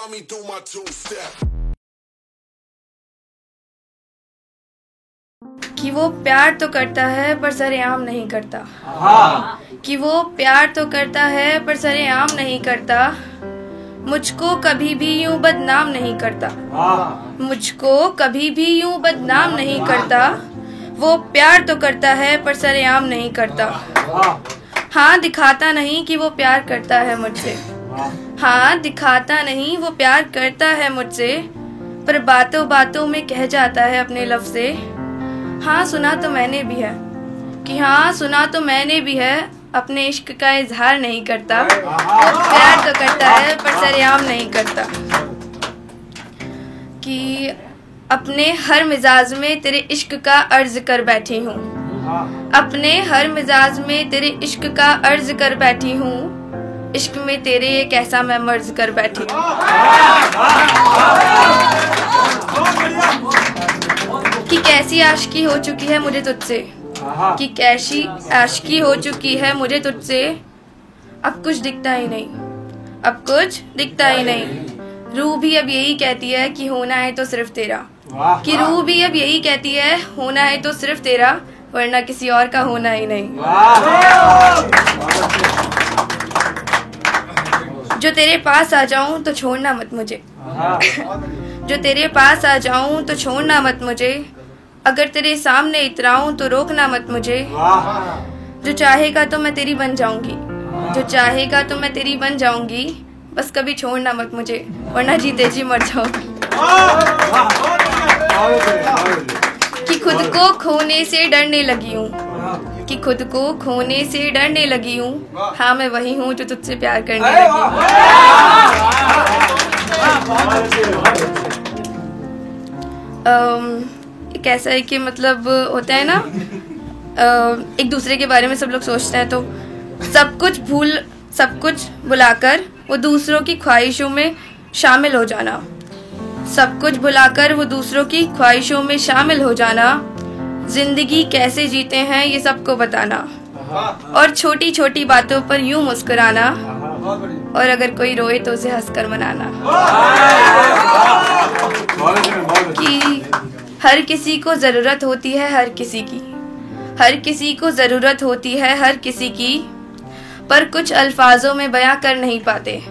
Find me do my two-step. कि वो प्यार तो करता है पर सरेआम नहीं करता। कि वो प्यार तो करता है पर सरेआम नहीं करता। मुझको कभी भी यूं बदनाम नहीं करता। मुझको कभी भी यूं बदनाम नहीं करता। वो प्यार तो करता है पर सरेआम नहीं करता। हाँ, दिखाता नहीं कि वो प्यार करता है मुझसे। हाँ, दिखाता नहीं वो प्यार करता है मुझसे, पर बातों बातों में कह जाता है अपने लफ्ज़ से। हाँ, सुना तो मैंने भी है कि हाँ, सुना तो मैंने भी है, अपने इश्क का इजहार नहीं करता। वो प्यार तो करता है पर सरेआम नहीं करता। कि अपने हर मिजाज में तेरे इश्क का अर्ज कर बैठी हूँ। अपने हर मिजाज में तेरे इश्क का अर्ज कर बैठी हूँ। इश्क में तेरे ये कैसा मैं मर्ज कर बैठी। कि कैसी आशिकी हो चुकी है मुझे तुझसे। कि कैसी आशिकी हो चुकी है मुझे तुझसे। अब कुछ दिखता ही नहीं, अब कुछ दिखता ही नहीं। रूह भी अब यही कहती है कि होना है तो सिर्फ तेरा। कि रूह भी अब यही कहती है होना है तो सिर्फ तेरा, वरना किसी और का होना ही नहीं। जो तेरे पास आ जाऊं तो छोड़ना मत मुझे। जो तेरे पास आ जाऊं तो छोड़ना मत मुझे। अगर तेरे सामने इतराऊं तो रोकना मत मुझे। जो चाहेगा तो मैं तेरी बन जाऊंगी। जो चाहेगा तो मैं तेरी बन जाऊंगी। बस कभी छोड़ना मत मुझे, वरना जीते जी मर जाऊंगी। कि खुद को खोने से डरने लगी हूँ। कि खुद को खोने से डरने लगी हूँ। हाँ, मैं वही हूँ जो तुझसे प्यार करने लगी हूँ। एक ऐसा है कि मतलब होता है ना, एक दूसरे के बारे में सब लोग सोचते हैं, तो सब कुछ भुलाकर वो दूसरों की ख्वाहिशों में शामिल हो जाना। सब कुछ भुलाकर वो दूसरों की ख्वाहिशों में शामिल हो जाना। जिंदगी कैसे जीते हैं ये सबको बताना। और छोटी छोटी बातों पर यूं मुस्कुराना। और अगर कोई रोए तो उसे हंसकर मनाना। कि हर किसी को जरूरत होती है हर किसी की। हर किसी को जरूरत होती है हर किसी की। पर कुछ अल्फाजों में बयां कर नहीं पाते।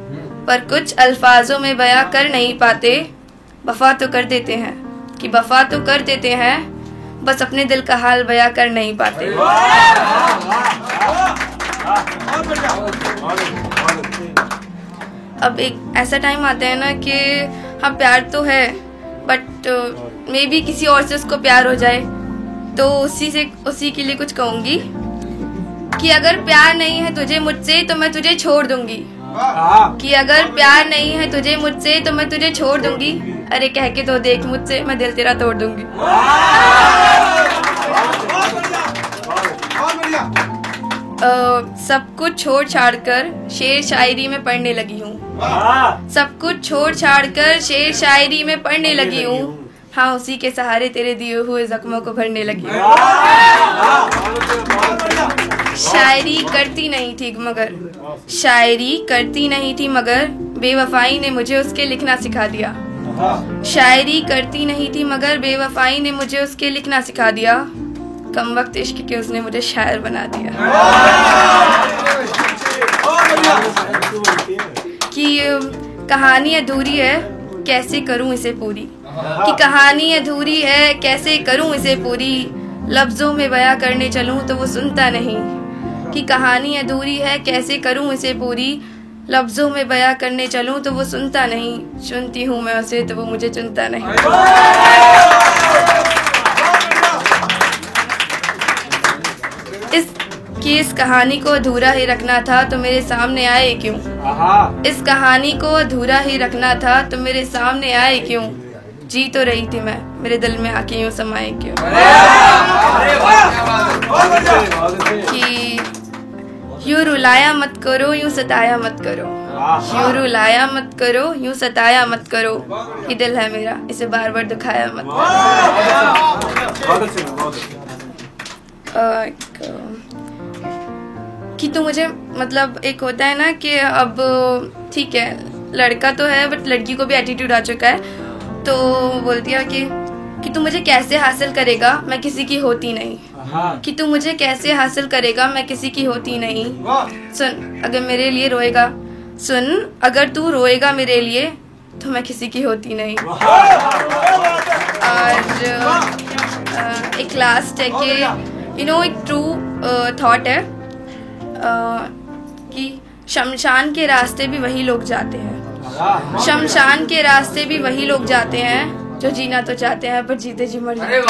पर कुछ अल्फाजों में बयां कर नहीं पाते। वफा तो कर देते हैं, कि वफा तो कर देते हैं, बस अपने दिल का हाल बयां कर नहीं पाते। अब एक ऐसा टाइम आता है ना कि हाँ, प्यार तो है, बट मे बी किसी और से उसको प्यार हो जाए, तो उसी के लिए कुछ कहूंगी कि अगर प्यार नहीं है तुझे मुझसे तो मैं तुझे छोड़ दूंगी। कि अगर प्यार नहीं है तुझे मुझसे तो मैं तुझे छोड़ दूंगी। अरे कह के तो देख मुझसे, मैं दिल तेरा तोड़ दूंगी। सब कुछ छोड़ छाड़ कर शेर शायरी में पढ़ने लगी हूँ। सब कुछ छोड़ छाड़ कर शेर शायरी में पढ़ने लगी हूँ। हाँ, उसी के सहारे तेरे दिए हुए जख्मों को भरने लगी हूँ। शायरी करती नहीं थी मगर, शायरी करती नहीं थी मगर, बेवफाई ने मुझे उसके लिखना सिखा दिया। शायरी करती नहीं थी मगर बेवफाई ने मुझे उसके लिखना सिखा दिया। कम वक्त इश्क के उसने मुझे शायर बना दिया। कि कहानी अधूरी है कैसे करूं इसे पूरी। कि कहानी अधूरी है कैसे करूं इसे पूरी। लफ्जों में बयां करने चलूं तो वो सुनता नहीं। कि कहानी अधूरी है कैसे करूं इसे पूरी। लफ्जों में बयां करने चलूं तो वो सुनता नहीं। चुनती हूँ मैं उसे तो वो मुझे चुनता नहीं। इस कहानी को अधूरा ही रखना था तो मेरे सामने आए क्यों। इस कहानी को अधूरा ही रखना था तो मेरे सामने आए क्यों। जी तो रही थी मैं, मेरे दिल में आके यूं समाए क्यों। कि यूं रुलाया मत करो यूं सताया मत करो। यूं रुलाया मत करो यूं सताया मत करो। ये दिल है मेरा, इसे बार बार दुखाया मत करो। कि तो मुझे मतलब एक होता है ना कि अब ठीक है, लड़का तो है बट लड़की को भी एटीट्यूड आ चुका है। तो बोलती है कि तू मुझे कैसे हासिल करेगा, मैं किसी की होती नहीं। कि तू मुझे कैसे हासिल करेगा, मैं किसी की होती नहीं। सुन अगर मेरे लिए रोएगा, सुन अगर तू रोएगा मेरे लिए तो मैं किसी की होती नहीं। और एक लास्ट है कि एक ट्रू थॉट है कि शमशान के रास्ते भी वही लोग जाते हैं, शमशान के रास्ते भी वही लोग जाते हैं जो जीना तो चाहते हैं पर जीते जी मर जाते हैं।